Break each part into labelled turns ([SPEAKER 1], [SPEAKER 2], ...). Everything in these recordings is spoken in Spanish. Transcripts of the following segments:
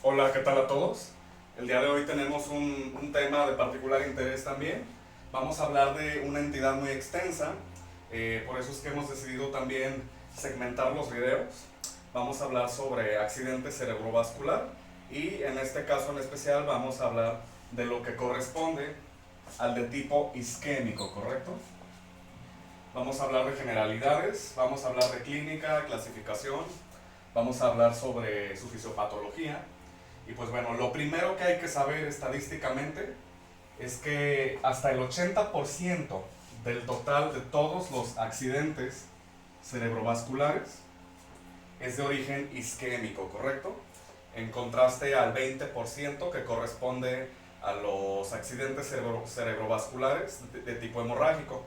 [SPEAKER 1] Hola, ¿qué tal a todos? El día de hoy tenemos un tema de particular interés también. Vamos a hablar de una entidad muy extensa, por eso es que hemos decidido también segmentar los videos. Vamos a hablar sobre accidente cerebrovascular y en este caso en especial vamos a hablar de lo que corresponde al de tipo isquémico, ¿correcto? Vamos a hablar de generalidades, vamos a hablar de clínica, clasificación, vamos a hablar sobre su fisiopatología. Y pues bueno, lo primero que hay que saber estadísticamente es que hasta el 80% del total de todos los accidentes cerebrovasculares es de origen isquémico, ¿correcto? En contraste al 20% que corresponde a los accidentes cerebrovasculares de tipo hemorrágico,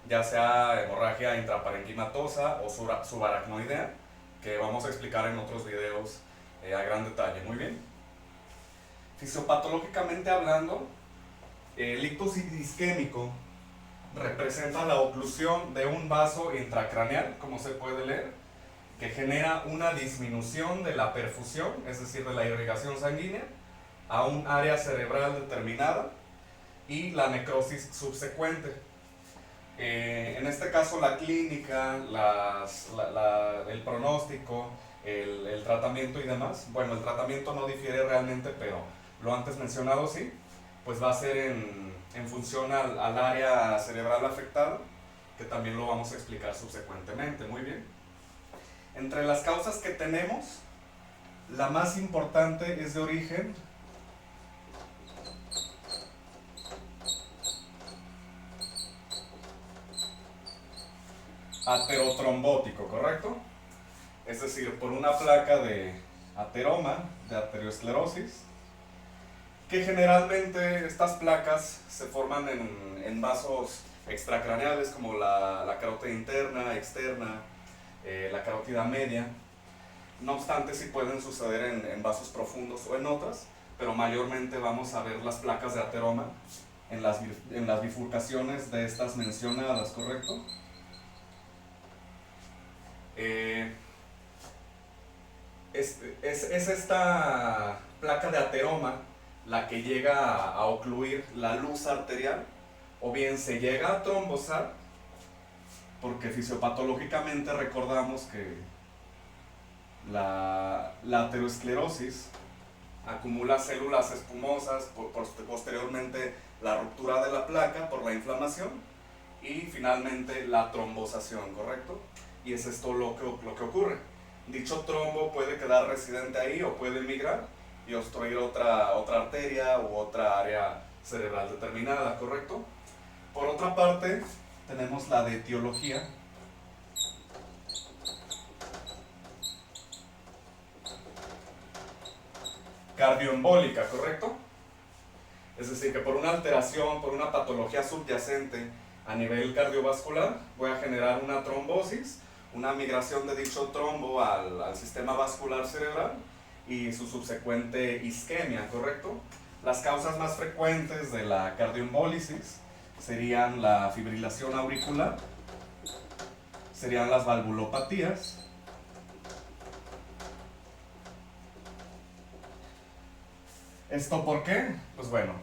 [SPEAKER 1] ya sea hemorragia intraparenquimatosa o subaracnoidea, que vamos a explicar en otros videos a gran detalle. Muy bien. Fisiopatológicamente hablando, el ictus isquémico representa la oclusión de un vaso intracraneal, como se puede leer, que genera una disminución de la perfusión, es decir, de la irrigación sanguínea, a un área cerebral determinada y la necrosis subsecuente. En este caso la clínica, el pronóstico, el tratamiento y demás, bueno, el tratamiento no difiere realmente, pero lo antes mencionado sí, pues va a ser en función al área cerebral afectada, que también lo vamos a explicar subsecuentemente. Muy bien. Entre las causas que tenemos, la más importante es de origen aterotrombótico, ¿correcto? Es decir, por una placa de ateroma, de arteriosclerosis, que generalmente estas placas se forman en vasos extracraneales como la carótida interna, externa, la carótida media. No obstante, sí pueden suceder en vasos profundos o en otras, pero mayormente vamos a ver las placas de ateroma en las bifurcaciones de estas mencionadas, ¿correcto? Eh, es esta placa de ateroma la que llega a ocluir la luz arterial, o bien se llega a trombosar, porque fisiopatológicamente recordamos que la aterosclerosis acumula células espumosas, posteriormente la ruptura de la placa por la inflamación y finalmente la trombosación, ¿correcto? Y es esto lo que ocurre. Dicho trombo puede quedar residente ahí o puede migrar y obstruir otra arteria u otra área cerebral determinada, ¿correcto? Por otra parte, tenemos la de etiología, cardioembólica, ¿correcto? Es decir, que por una alteración, por una patología subyacente a nivel cardiovascular, voy a generar una trombosis, una migración de dicho trombo al sistema vascular cerebral y su subsecuente isquemia, ¿correcto? Las causas más frecuentes de la cardioembólisis serían la fibrilación auricular, serían las valvulopatías. ¿Esto por qué? Pues bueno,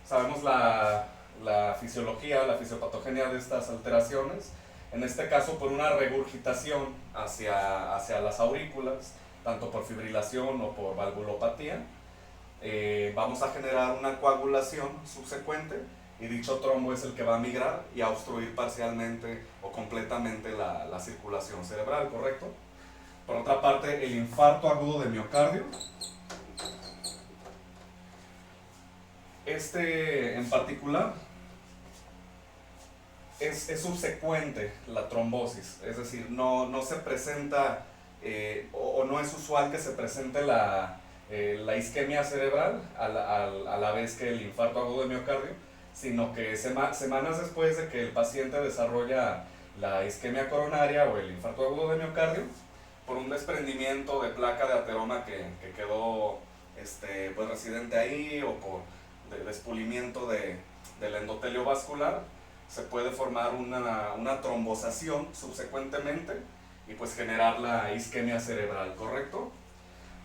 [SPEAKER 1] sabemos la fisiología, la fisiopatogenia de estas alteraciones, en este caso por una regurgitación hacia las aurículas, tanto por fibrilación o por valvulopatía. Vamos a generar una coagulación subsecuente y dicho trombo es el que va a migrar y a obstruir parcialmente o completamente la circulación cerebral, ¿correcto? Por otra parte, el infarto agudo de miocardio, este en particular es subsecuente la trombosis, es decir, no se presenta o no es usual que se presente la isquemia cerebral a la vez que el infarto agudo de miocardio, sino que semanas después de que el paciente desarrolla la isquemia coronaria o el infarto agudo de miocardio, por un desprendimiento de placa de ateroma que quedó pues residente ahí o por despulimiento del endotelio vascular, se puede formar una trombosación subsecuentemente y pues generar la isquemia cerebral, ¿correcto?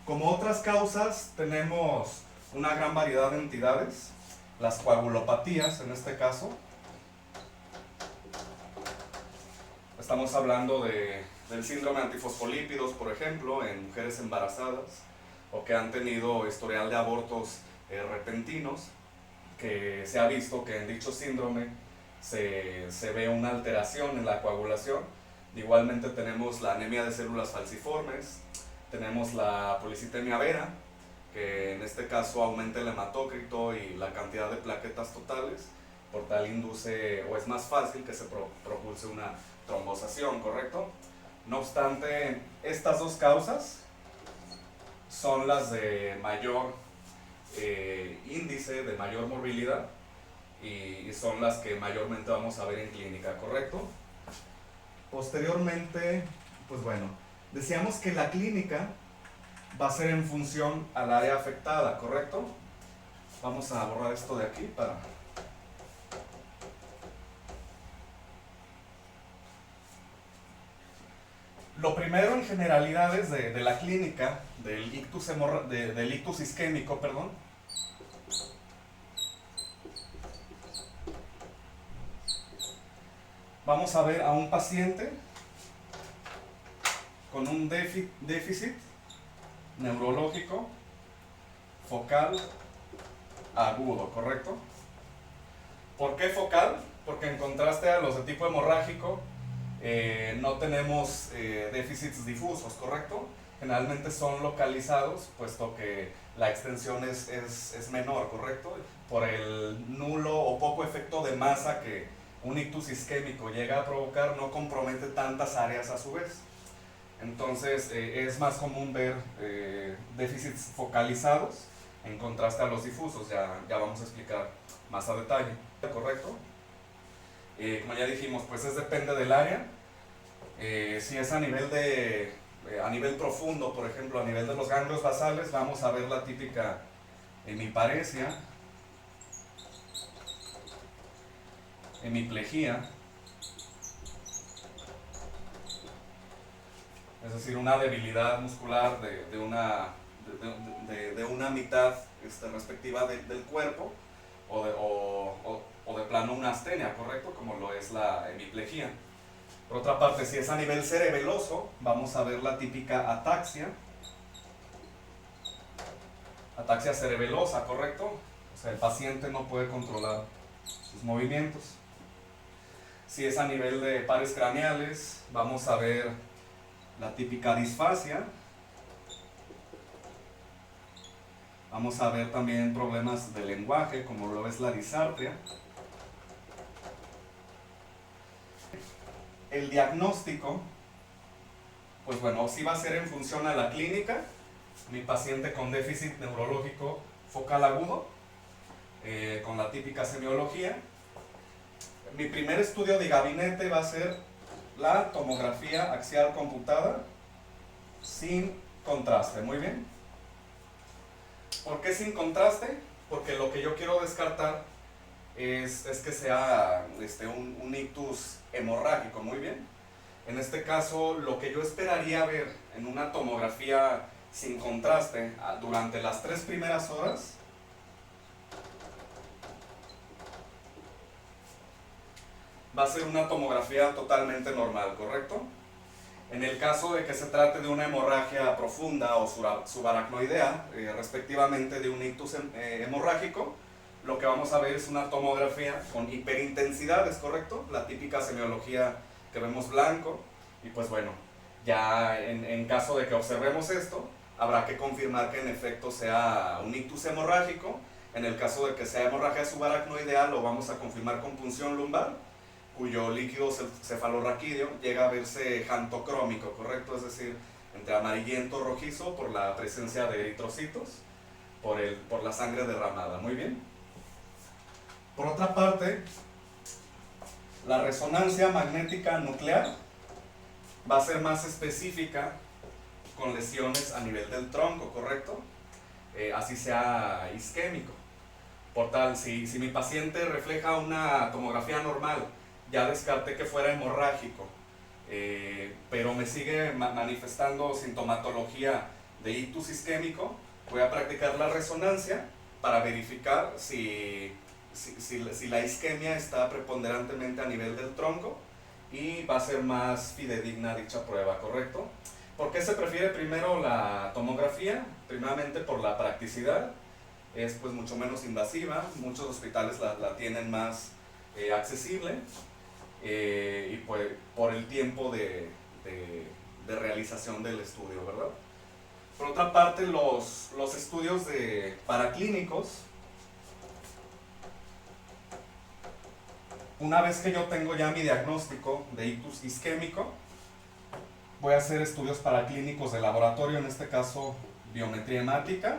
[SPEAKER 1] Como otras causas, tenemos una gran variedad de entidades, las coagulopatías en este caso. Estamos hablando del síndrome antifosfolípidos, por ejemplo, en mujeres embarazadas o que han tenido historial de abortos repentinos, que se ha visto que en dicho síndrome se ve una alteración en la coagulación. Igualmente tenemos la anemia de células falciformes, tenemos la policitemia vera, que en este caso aumenta el hematócrito y la cantidad de plaquetas totales, por tal induce o es más fácil que se propulse una trombosación, ¿correcto? No obstante, estas dos causas son las de mayor índice, de mayor morbilidad, y son las que mayormente vamos a ver en clínica, ¿correcto? Posteriormente, pues bueno, decíamos que la clínica va a ser en función al área afectada, ¿correcto? Vamos a borrar esto de aquí para... Lo primero en generalidades de la clínica del ictus isquémico, perdón. Vamos a ver a un paciente con un déficit neurológico focal agudo, ¿correcto? ¿Por qué focal? Porque en contraste a los de tipo hemorrágico, no tenemos déficits difusos, ¿correcto? Generalmente son localizados, puesto que la extensión es menor, ¿correcto? Por el nulo o poco efecto de masa que un ictus isquémico llega a provocar, no compromete tantas áreas a su vez. Entonces es más común ver déficits focalizados en contraste a los difusos, ya vamos a explicar más a detalle, ¿correcto? Como ya dijimos, pues depende del área. Si es a nivel profundo, por ejemplo, a nivel de los ganglios basales, vamos a ver la típica hemiparesia, hemiplegia, es decir, una debilidad muscular de una mitad respectiva del cuerpo, o de plano una astenia, ¿correcto? Como lo es la hemiplegia. Por otra parte, si es a nivel cerebeloso, vamos a ver la típica ataxia cerebelosa, ¿correcto? O sea, el paciente no puede controlar sus movimientos. Si es a nivel de pares craneales, vamos a ver la típica disfasia. Vamos a ver también problemas de lenguaje, como lo es la disartria. El diagnóstico, pues bueno, sí va a ser en función a la clínica. Mi paciente con déficit neurológico focal agudo, con la típica semiología. Mi primer estudio de gabinete va a ser la tomografía axial computada sin contraste. Muy bien. ¿Por qué sin contraste? Porque lo que yo quiero descartar es que sea un ictus hemorrágico. Muy bien. En este caso, lo que yo esperaría ver en una tomografía sin contraste durante las 3 primeras horas va a ser una tomografía totalmente normal, ¿correcto? En el caso de que se trate de una hemorragia profunda o subaracnoidea, respectivamente de un ictus hemorrágico, lo que vamos a ver es una tomografía con hiperintensidades, ¿correcto? La típica semiología que vemos blanco. Y pues bueno, ya en caso de que observemos esto, habrá que confirmar que en efecto sea un ictus hemorrágico. En el caso de que sea hemorragia subaracnoidea, lo vamos a confirmar con punción lumbar, cuyo líquido cefalorraquídeo llega a verse jantocrómico, ¿correcto? Es decir, entre amarillento rojizo por la presencia de eritrocitos, por la sangre derramada. Muy bien. Por otra parte, la resonancia magnética nuclear va a ser más específica con lesiones a nivel del tronco, ¿correcto? Así sea isquémico. Por tal, si mi paciente refleja una tomografía normal, ya descarté que fuera hemorrágico, pero me sigue manifestando sintomatología de ictus isquémico, voy a practicar la resonancia para verificar si la isquemia está preponderantemente a nivel del tronco, y va a ser más fidedigna dicha prueba, ¿correcto? ¿Por qué se prefiere primero la tomografía? Primeramente por la practicidad, es pues mucho menos invasiva, muchos hospitales la tienen más accesible, y pues por el tiempo de realización del estudio, ¿verdad? Por otra parte, los estudios paraclínicos, una vez que yo tengo ya mi diagnóstico de ictus isquémico, voy a hacer estudios paraclínicos de laboratorio, en este caso biometría hemática,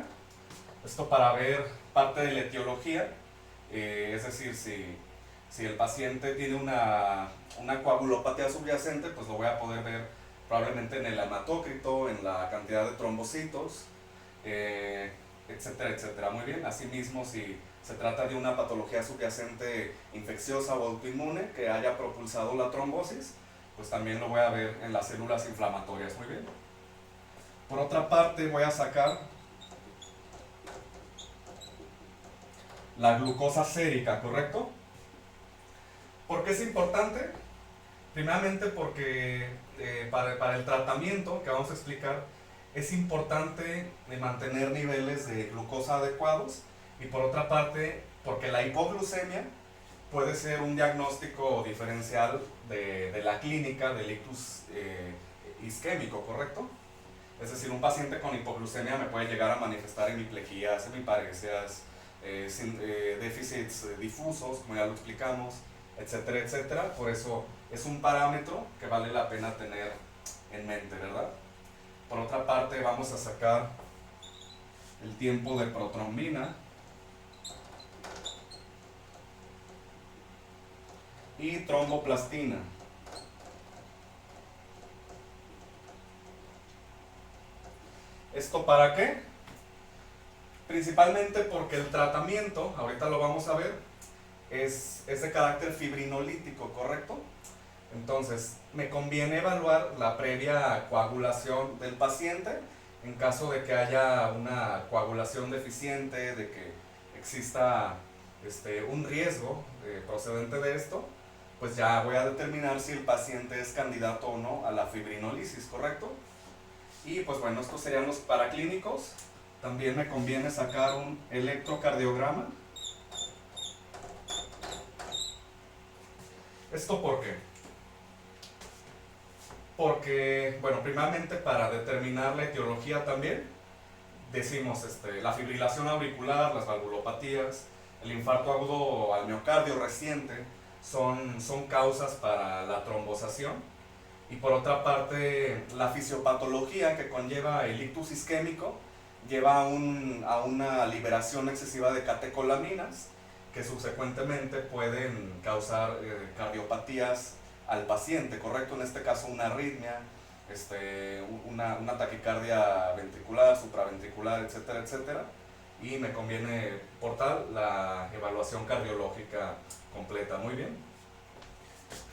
[SPEAKER 1] esto para ver parte de la etiología, es decir, si el paciente tiene una coagulopatía subyacente, pues lo voy a poder ver probablemente en el hematócrito, en la cantidad de trombocitos, etcétera, etcétera. Muy bien, asimismo, si se trata de una patología subyacente infecciosa o autoinmune que haya propulsado la trombosis, pues también lo voy a ver en las células inflamatorias. Muy bien. Por otra parte, voy a sacar la glucosa sérica, ¿correcto? ¿Por qué es importante? Primeramente porque para el tratamiento que vamos a explicar es importante mantener niveles de glucosa adecuados, y por otra parte porque la hipoglucemia puede ser un diagnóstico diferencial de la clínica del ictus isquémico, ¿correcto? Es decir, un paciente con hipoglucemia me puede llegar a manifestar hemiplejías, hemiparesias, déficits difusos, como ya lo explicamos, etcétera, etcétera. Por eso es un parámetro que vale la pena tener en mente, ¿verdad? Por otra parte, vamos a sacar el tiempo de protrombina y tromboplastina. ¿Esto para qué? Principalmente porque el tratamiento, ahorita lo vamos a ver, es de carácter fibrinolítico, ¿correcto? Entonces, me conviene evaluar la previa coagulación del paciente en caso de que haya una coagulación deficiente, de que exista un riesgo procedente de esto, pues ya voy a determinar si el paciente es candidato o no a la fibrinólisis, ¿correcto? Y pues bueno, estos serían los paraclínicos. También me conviene sacar un electrocardiograma. ¿Esto por qué? Porque, bueno, primeramente para determinar la etiología también, decimos la fibrilación auricular, las valvulopatías, el infarto agudo al miocardio reciente son causas para la trombosación. Y por otra parte, la fisiopatología que conlleva el ictus isquémico lleva a una liberación excesiva de catecolaminas que subsecuentemente pueden causar cardiopatías al paciente, ¿correcto? En este caso una arritmia, una taquicardia ventricular, supraventricular, etcétera, etcétera. Y me conviene por tal la evaluación cardiológica completa. Muy bien.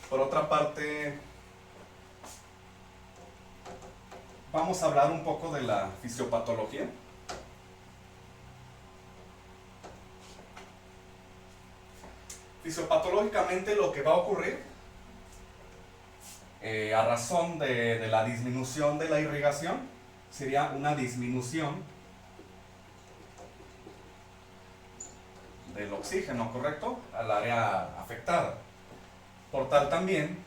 [SPEAKER 1] Por otra parte, vamos a hablar un poco de la fisiopatología. Fisiopatológicamente lo que va a ocurrir a razón de la disminución de la irrigación sería una disminución del oxígeno, ¿correcto?, al área afectada. Por tal también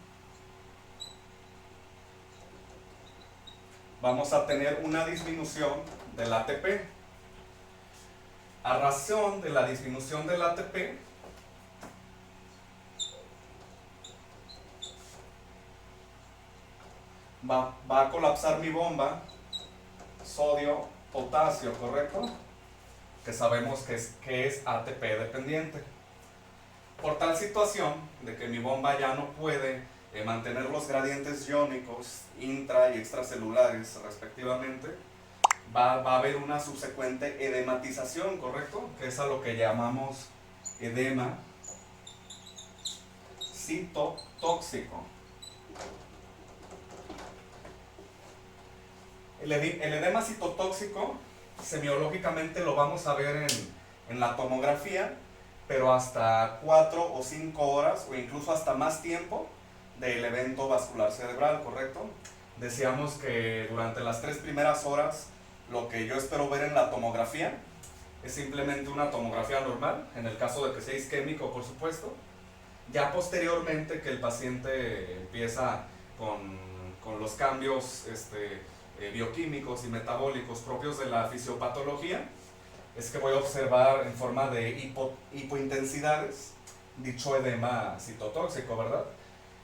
[SPEAKER 1] vamos a tener una disminución del ATP. A razón de la disminución del ATP, va a colapsar mi bomba sodio-potasio, ¿correcto? Que sabemos que es ATP dependiente. Por tal situación de que mi bomba ya no puede mantener los gradientes iónicos intra y extracelulares respectivamente, va a haber una subsecuente edematización, ¿correcto? Que es a lo que llamamos edema citotóxico. El edema citotóxico, semiológicamente lo vamos a ver en la tomografía, pero hasta 4 o 5 horas o incluso hasta más tiempo del evento vascular cerebral, ¿correcto? Decíamos que durante las 3 primeras horas lo que yo espero ver en la tomografía es simplemente una tomografía normal, en el caso de que sea isquémico, por supuesto. Ya posteriormente que el paciente empieza con los cambios bioquímicos y metabólicos propios de la fisiopatología, es que voy a observar en forma de hipointensidades dicho edema citotóxico, ¿verdad?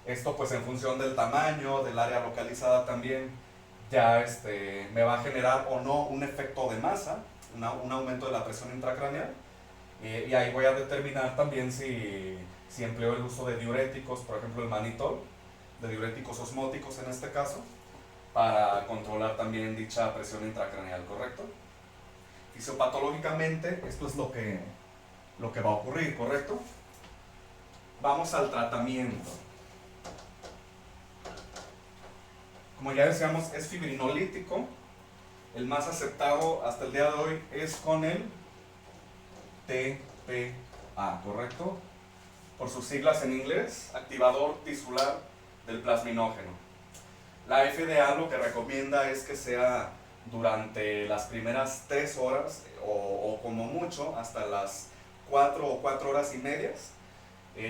[SPEAKER 1] Esto pues en función del tamaño, del área localizada también, ya me va a generar o no un efecto de masa, un aumento de la presión intracraneal, y ahí voy a determinar también si empleo el uso de diuréticos, por ejemplo el manitol, de diuréticos osmóticos en este caso, para controlar también dicha presión intracraneal, ¿correcto? Fisiopatológicamente esto es lo que va a ocurrir, ¿correcto? Vamos al tratamiento. Como ya decíamos, es fibrinolítico. El más aceptado hasta el día de hoy es con el TPA, ¿correcto? Por sus siglas en inglés, activador tisular del plasminógeno. La FDA lo que recomienda es que sea durante las primeras 3 horas o como mucho hasta las 4 o 4 horas y medias.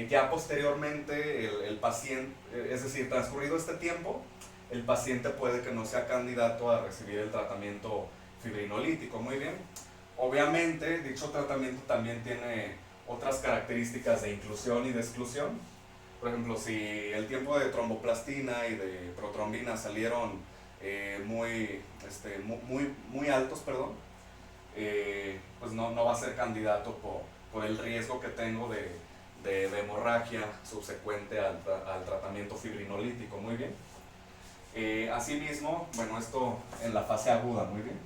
[SPEAKER 1] Ya posteriormente el paciente, es decir, transcurrido este tiempo, el paciente puede que no sea candidato a recibir el tratamiento fibrinolítico. Muy bien. Obviamente, dicho tratamiento también tiene otras características de inclusión y de exclusión. Por ejemplo, si el tiempo de tromboplastina y de protrombina salieron muy altos, perdón, pues no va a ser candidato por el riesgo que tengo de hemorragia subsecuente al tratamiento fibrinolítico. Muy bien. Asimismo, bueno, esto en la fase aguda, muy bien.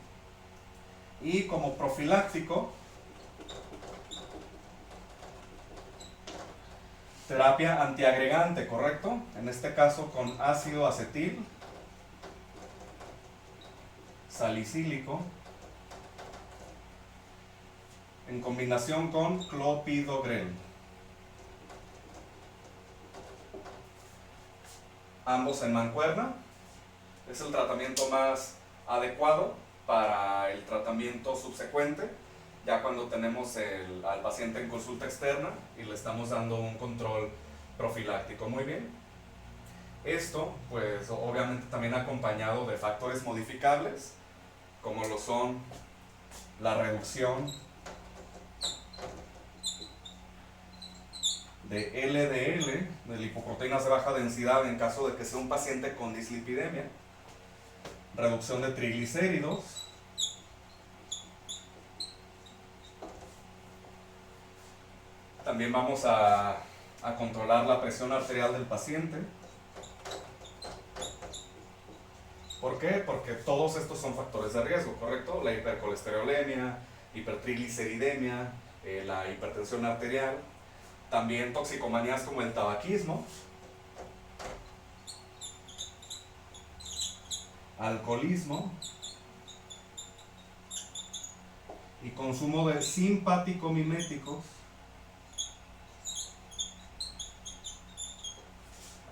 [SPEAKER 1] Y como profiláctico, terapia antiagregante, ¿correcto? En este caso con ácido acetil salicílico en combinación con clopidogrel. Ambos en mancuerna. Es el tratamiento más adecuado para el tratamiento subsecuente, ya cuando tenemos al paciente en consulta externa y le estamos dando un control profiláctico. Muy bien. Esto, pues obviamente también acompañado de factores modificables, como lo son la reducción de LDL, de lipoproteínas de baja densidad en caso de que sea un paciente con dislipidemia, reducción de triglicéridos, también vamos a controlar la presión arterial del paciente. ¿Por qué? Porque todos estos son factores de riesgo, ¿correcto? La hipercolesterolemia, hipertrigliceridemia, la hipertensión arterial, también toxicomanías como el tabaquismo, alcoholismo y consumo de simpático-miméticos.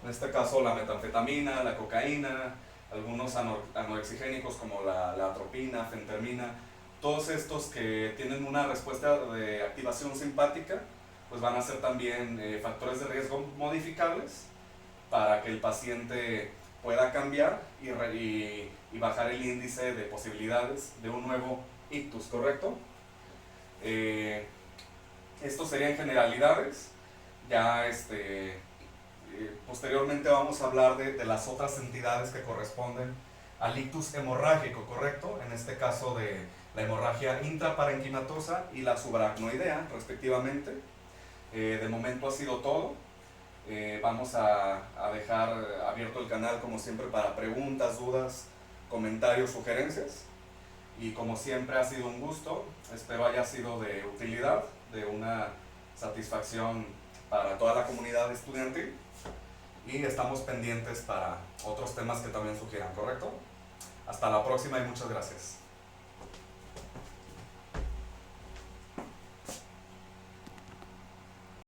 [SPEAKER 1] En este caso la metanfetamina, la cocaína, algunos anorexigénicos como la atropina, fentermina, todos estos que tienen una respuesta de activación simpática, pues van a ser también factores de riesgo modificables para que el paciente pueda cambiar y bajar el índice de posibilidades de un nuevo ictus, ¿correcto? Esto serían generalidades. Ya posteriormente vamos a hablar de las otras entidades que corresponden al ictus hemorrágico, ¿correcto? En este caso de la hemorragia intraparenquimatosa y la subaracnoidea, respectivamente. De momento ha sido todo. Vamos a dejar abierto el canal como siempre para preguntas, dudas, comentarios, sugerencias. Y como siempre ha sido un gusto, espero haya sido de utilidad, de una satisfacción para toda la comunidad estudiantil. Y estamos pendientes para otros temas que también sugieran, ¿correcto? Hasta la próxima y muchas gracias.